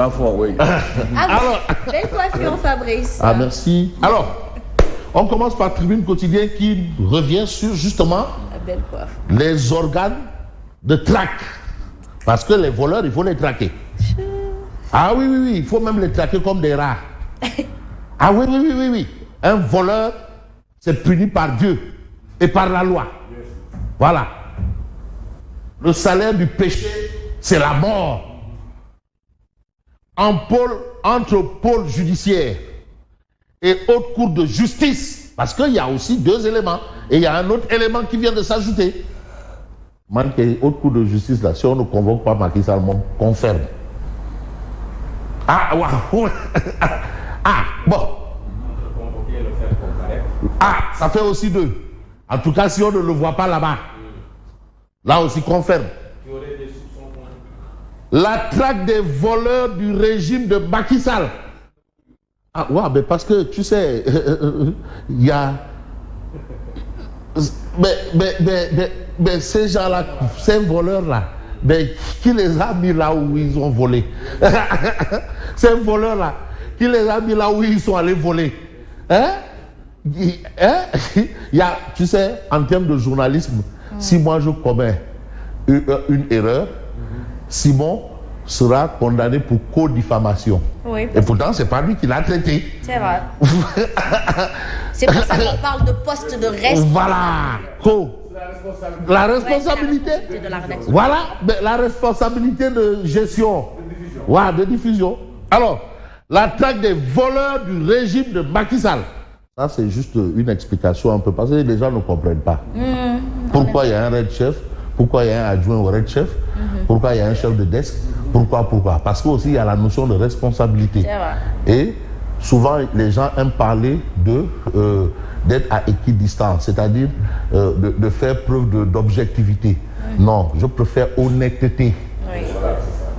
Enfant, oui. Alors, belle coiffure, Fabrice. Ah, merci. Alors, on commence par Tribune Quotidien qui revient sur justement Belle coiffe. les organes de traque. Parce que les voleurs, il faut les traquer. Ah oui, oui, oui, il faut même les traquer comme des rats. Ah oui, oui, oui, oui, oui. Un voleur, c'est puni par Dieu et par la loi. Voilà. Le salaire du péché, c'est la mort. Entre pôle judiciaire et haute cour de justice, parce qu'il y a aussi deux éléments, et il y a un autre élément qui vient de s'ajouter. Man, haute cour de justice, là, si on ne convoque pas Macky Sall, on confirme. Ah, waouh. Ah, bon. Ah, ça fait aussi deux. En tout cas, si on ne le voit pas là-bas, là aussi confirme. La traque des voleurs du régime de Macky Sall. Ah, ouais, mais parce que, tu sais, il y a... Mais ces gens-là, ces voleurs-là, mais qui les a mis là où ils ont volé? Ces voleurs-là, qui les a mis là où ils sont allés voler? Hein? Il y a, tu sais, en termes de journalisme, si moi je commets une erreur, Simon sera condamné pour co-diffamation. Oui. Et pourtant, c'est pas lui qui l'a traité. C'est vrai. C'est pour ça qu'on parle de poste de responsabilité. Voilà. La responsabilité. De la rédaction. Voilà, la responsabilité de gestion. Voilà, de diffusion. Alors, la traque des voleurs du régime de Macky Sall. Ça, c'est juste une explication un peu parce que les gens ne comprennent pas. Pourquoi il y a un red chef? Pourquoi il y a un adjoint au red chef? Pourquoi il y a un chef de desk? Pourquoi? Parce qu'aussi il y a la notion de responsabilité. Et souvent les gens aiment parler d'être à équidistance, c'est-à-dire de faire preuve d'objectivité. Non, je préfère honnêteté. Oui.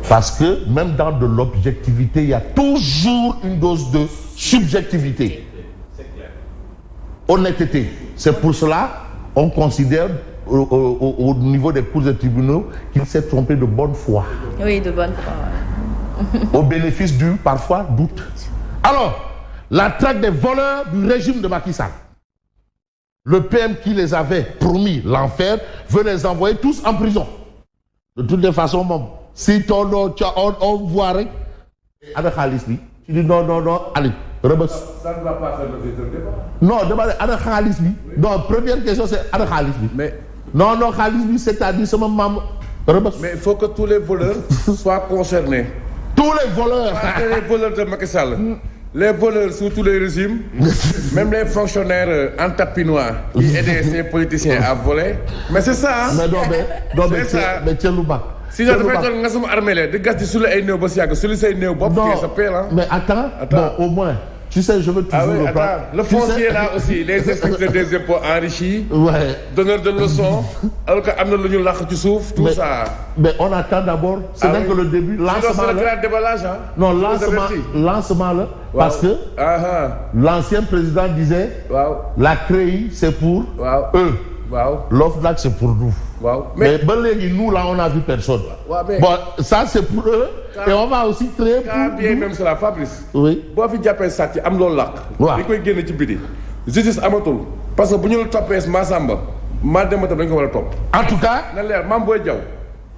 Parce que même dans de l'objectivité, il y a toujours une dose de subjectivité. Honnêteté. C'est pour cela qu'on considère au niveau des cours et tribunaux qu'il s'est trompé de bonne foi. Oui, de bonne foi. Ouais. Au bénéfice du, parfois, doute. Alors, la traque des voleurs du régime de Macky Sall. Le PM qui les avait promis l'enfer veut les envoyer tous en prison. De toutes les façons, si ton nom, on voit avec Khalis, tu dis non, allez, rebus. Ça ne va pas faire le débat. Non, demandez avec Khalis. Non, première question, c'est avec Khalis. Mais non, Khalis, c'est-à-dire, c'est mon maman. Mais il faut que tous les voleurs soient concernés. Tous les voleurs. Les voleurs de Macky Sall. Les voleurs sous tous les régimes, même les fonctionnaires en tapinois qui aidaient ces politiciens à voler. Mais c'est ça, hein? Mais c'est ça. Sinon, nous armés, de gars sur les néo mais attends. Bon, au moins. Tu sais, je veux toujours le foncier là aussi, les inspecteurs des impôts enrichis, donneurs de leçons, alors que tout ça. Mais on attend d'abord, c'est vrai que le début, lancement c'est le grand déballage, hein? Non, lancement là, parce que l'ancien président disait, la CREI c'est pour eux, l'offre là c'est pour nous. Mais nous là on n'a vu personne. Bon, ça c'est pour eux. Et on va aussi créer pour bien même sur la Fabrice. Oui. Boo fi jàppee sàcc am loolu làq. Di koy génne ci biti. Justice amatul. Parce que bu ñu la toppee Massamba, Mademba tam dañ ko war a topp. En tout cas. na leer Mame Boye Diao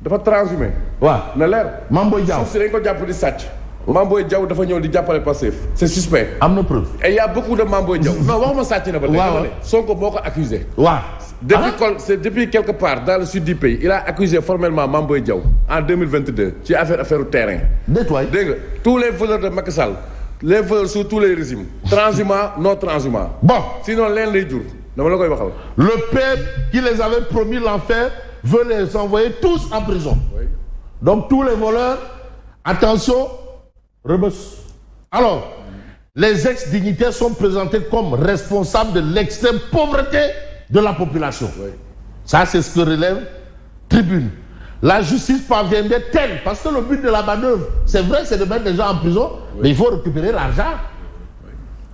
dafa transhumé. waaw na leer. Mame Boye Diao suuf si dañ ko jàpp di sàcc. Mame Boye Diao dafa ñëw di jàppale Pastef. C'est suspect. am na preuve. Et il y a beaucoup de Mame Boye Diao. Non waxuma sàcc na ba tey. waaw Sonko moo ko accusé. waaw. Depuis quelque part dans le sud du pays, il a accusé formellement Mame Boye Diao en 2022 ci affaire terrain. Détoile. Dégg nga tous les voleurs de Macky Sall, les voleurs sous tous les régimes, transhumants, non transhumants. Bon, sinon leen lay jur dama la koy waxal. Le peuple qui les avait promis l'enfer veut les envoyer tous en prison. Oui. Donc tous les voleurs, attention, rebus. Alors, les ex-dignitaires sont présentés comme responsables de l'extrême pauvreté de la population. Oui. Ça, c'est ce que relève Tribune. La justice parviendrait-elle, parce que le but de la manœuvre, c'est vrai, c'est de mettre les gens en prison, mais il faut récupérer l'argent.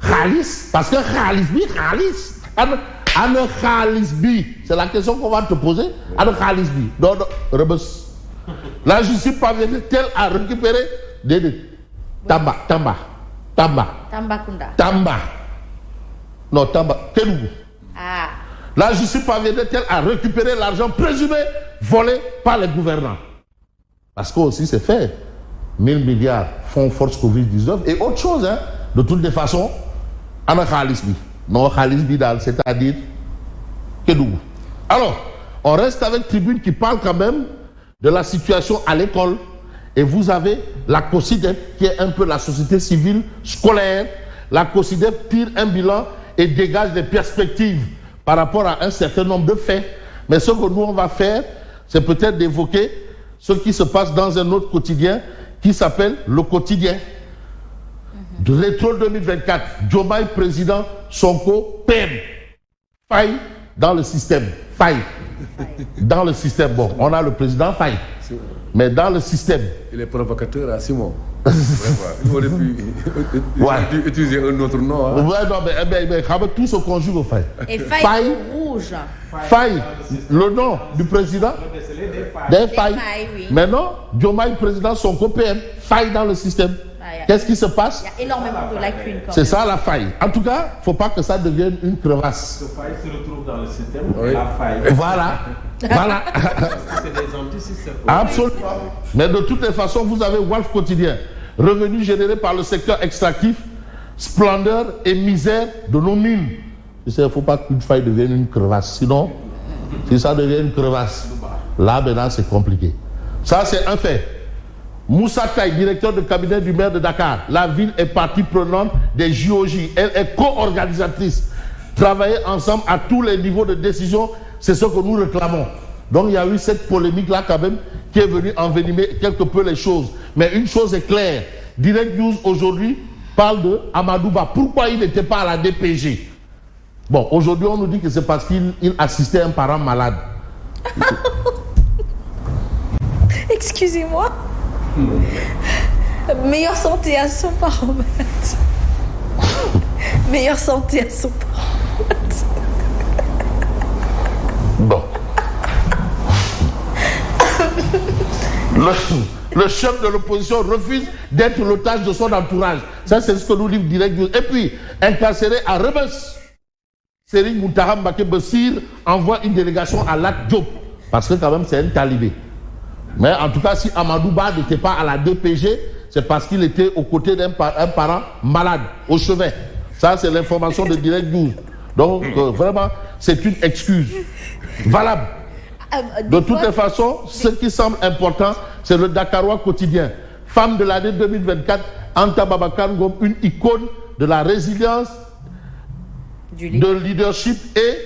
Khalis, parce que Khalis, c'est la question qu'on va te poser. Khalis, non, rebus. La justice parviendrait-elle à récupérer Tambacounda. Non, Kédougou. Ah. La justice parviendrait-elle à récupérer l'argent présumé volé par les gouvernants? Parce que aussi c'est fait. 1000 milliards fonds force Covid-19 et autre chose, hein. De toutes les façons, on a Khalisbi. Non, Khalisbi, c'est-à-dire Kédougou. Alors, on reste avec Tribune qui parle quand même de la situation à l'école. Et vous avez la COSIDEP qui est un peu la société civile scolaire. La COSIDEP tire un bilan et dégage des perspectives par rapport à un certain nombre de faits. Mais ce que nous on va faire, c'est peut-être d'évoquer ce qui se passe dans un autre quotidien qui s'appelle Le Quotidien. De Rétro 2024, Diomaye président, Sonko PM. Faille dans le système. Faille. Dans le système. Bon, on a le président Faille. Mais dans le système. Il est provocateur à Simon. Il aurait pu utiliser un autre nom. Hein. Ouais, non, mais tout se conjugue au Faille. Et Faille rouge. Faille, le nom du président. Des failles. Oui. Maintenant, Diomaye président, Sonko PM. Faille dans le système. Qu'est-ce qui se passe? Il y a énormément de lacunes. C'est ça la faille. En tout cas, il ne faut pas que ça devienne une crevasse. La faille se retrouve dans le système. Oui. La faille. Voilà. Voilà. C'est des antisystèmes. Absolument. Mais de toutes les façons, vous avez Wolf Quotidien. Revenus générés par le secteur extractif, splendeur et misère de nos mines. Il ne faut pas qu'une faille devienne une crevasse. Sinon, si ça devient une crevasse, là maintenant c'est compliqué. Ça c'est un fait. Moussa Taï, directeur de cabinet du maire de Dakar. La ville est partie prenante des JOJ. Elle est co-organisatrice. Travailler ensemble à tous les niveaux de décision, c'est ce que nous réclamons. Donc il y a eu cette polémique-là quand même qui est venue envenimer quelque peu les choses. Mais une chose est claire. Direct News aujourd'hui parle de Amadouba. Pourquoi il n'était pas à la DPG? Bon, aujourd'hui on nous dit que c'est parce qu'il assistait un parent malade. Excusez-moi. Meilleure santé à son parent malade. Meilleure santé à son parent malade. Bon. Le chef de l'opposition refuse d'être l'otage de son entourage. Ça, c'est ce que nous livre Direct News. Et puis, incarcéré à Rebus, Serigne Mountakha Mbacké Bassir envoie une délégation à Lat Diop. Parce que quand même, c'est un talibé. Mais en tout cas, si Amadouba n'était pas à la DPG, c'est parce qu'il était aux côtés d'un parent malade, au chevet. Ça, c'est l'information de Direct News. Donc, vraiment, c'est une excuse valable. De toutes les façons, ce qui semble important, c'est le Dakarois quotidien. Femme de l'année 2024, Anta Babacar Ngom, une icône de la résilience, de leadership et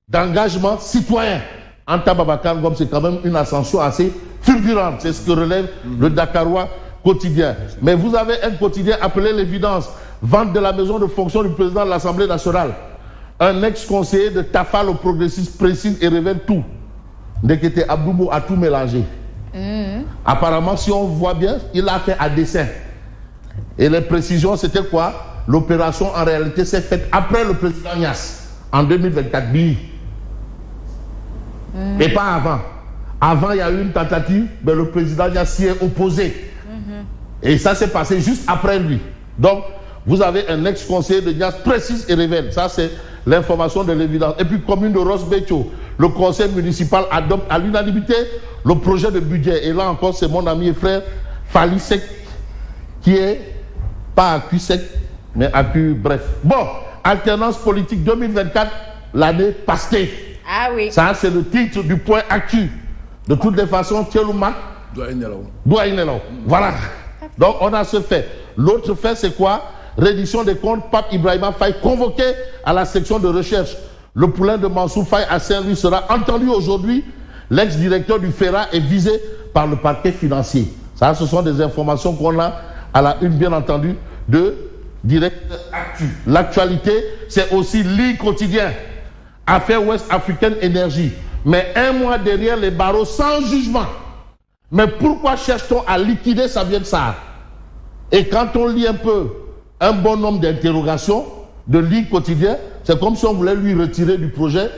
d'engagement citoyen. Anta Babacar Ngom, c'est quand même une ascension assez fulgurante. C'est ce que relève le Dakarois quotidien. Mais vous avez un quotidien appelé L'Évidence. Vente de la maison de fonction du président de l'Assemblée nationale. Un ex-conseiller de Tafal au progressiste précise et révèle tout. Ndekete Abdoubou a tout mélangé. Apparemment, si on voit bien, il a fait à dessein. Et les précisions, c'était quoi? L'opération, en réalité, s'est faite après le président Niass, en 2024. Et pas avant. Avant, il y a eu une tentative, mais le président Niass s'y est opposé. Et ça s'est passé juste après lui. Donc, vous avez un ex-conseiller de Niass précise et révèle. Ça, c'est l'information de L'Évidence. Et puis, commune de Rosbetio, le conseil municipal adopte à l'unanimité le projet de budget. Et là encore, c'est mon ami et frère Falisek qui est pas à Q-Sec, mais à Q, bref. Bon, alternance politique 2024, l'année passée. Ah oui. Ça, c'est le titre du point actu. De toutes les façons, Tcheloumak doit y aller. Voilà. Donc, on a ce fait. L'autre fait, c'est quoi? Reddition des comptes, Pape Ibrahima Faye convoqué à la section de recherche. Le poulain de Mansour Faye à Saint-Louis sera entendu aujourd'hui. L'ex-directeur du FERA est visé par le parquet financier. Ça, ce sont des informations qu'on a à la une, bien entendu, de Direct Actu. L'actualité, c'est aussi Ligue quotidien. Affaire Ouest Africaine Énergie. Mais un mois derrière les barreaux sans jugement. Mais pourquoi cherche-t-on à liquider Samuel Sarr? Et quand on lit un peu un bon nombre d'interrogations de Ligue quotidien, c'est comme si on voulait lui retirer du projet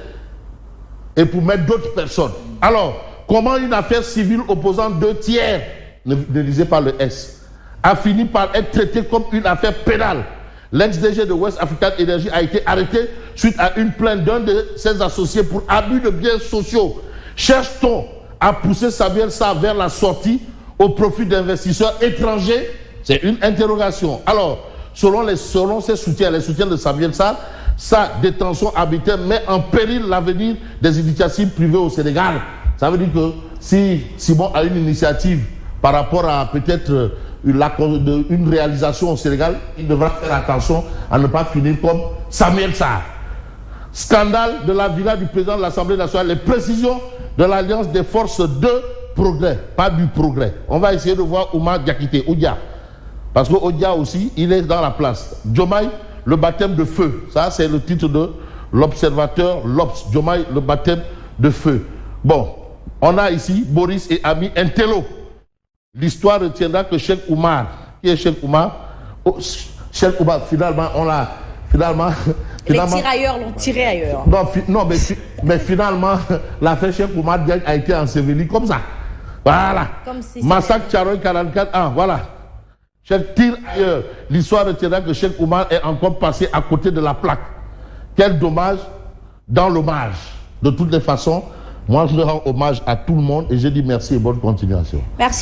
et pour mettre d'autres personnes. Alors, comment une affaire civile opposant 2 tiers, ne lisez pas le S, a fini par être traité comme une affaire pénale. L'ex-DG de West African Energy a été arrêté suite à une plainte d'un de ses associés pour abus de biens sociaux. Cherche-t-on à pousser Samuel Sarr vers la sortie au profit d'investisseurs étrangers? C'est une interrogation. Alors, selon ses soutiens, les soutiens de Samuel Sarr, sa détention arbitraire met en péril l'avenir des initiatives privées au Sénégal. Ça veut dire que si Simon a une initiative par rapport à peut-être une réalisation au Sénégal, il devra faire attention à ne pas finir comme Samuel Sarr. Scandale de la villa du président de l'Assemblée nationale, les précisions de l'Alliance des forces de progrès, pas du progrès. On va essayer de voir Oumar Diakité, Oudia. Parce que Oudia aussi, il est dans la place. Diomaye, le baptême de feu. Ça, c'est le titre de l'observateur, l'Obs. Diomaye, le baptême de feu. Bon, on a ici Boris et Ami Intello. L'histoire retiendra que Cheikh Oumar, qui est Cheikh Oumar? Cheikh Oumar, finalement, on l'a... Les tirailleurs l'ont tiré ailleurs. Non, mais finalement, l'affaire Cheikh Oumar Diagne a été ensevelie comme ça. Voilà. Comme si Massacre Tcharoy 44 ans, voilà. Cheikh tire ailleurs. L'histoire retiendra que Cheikh Oumar est encore passé à côté de la plaque. Quel dommage dans l'hommage. De toutes les façons, moi je rends hommage à tout le monde et je dis merci et bonne continuation. Merci.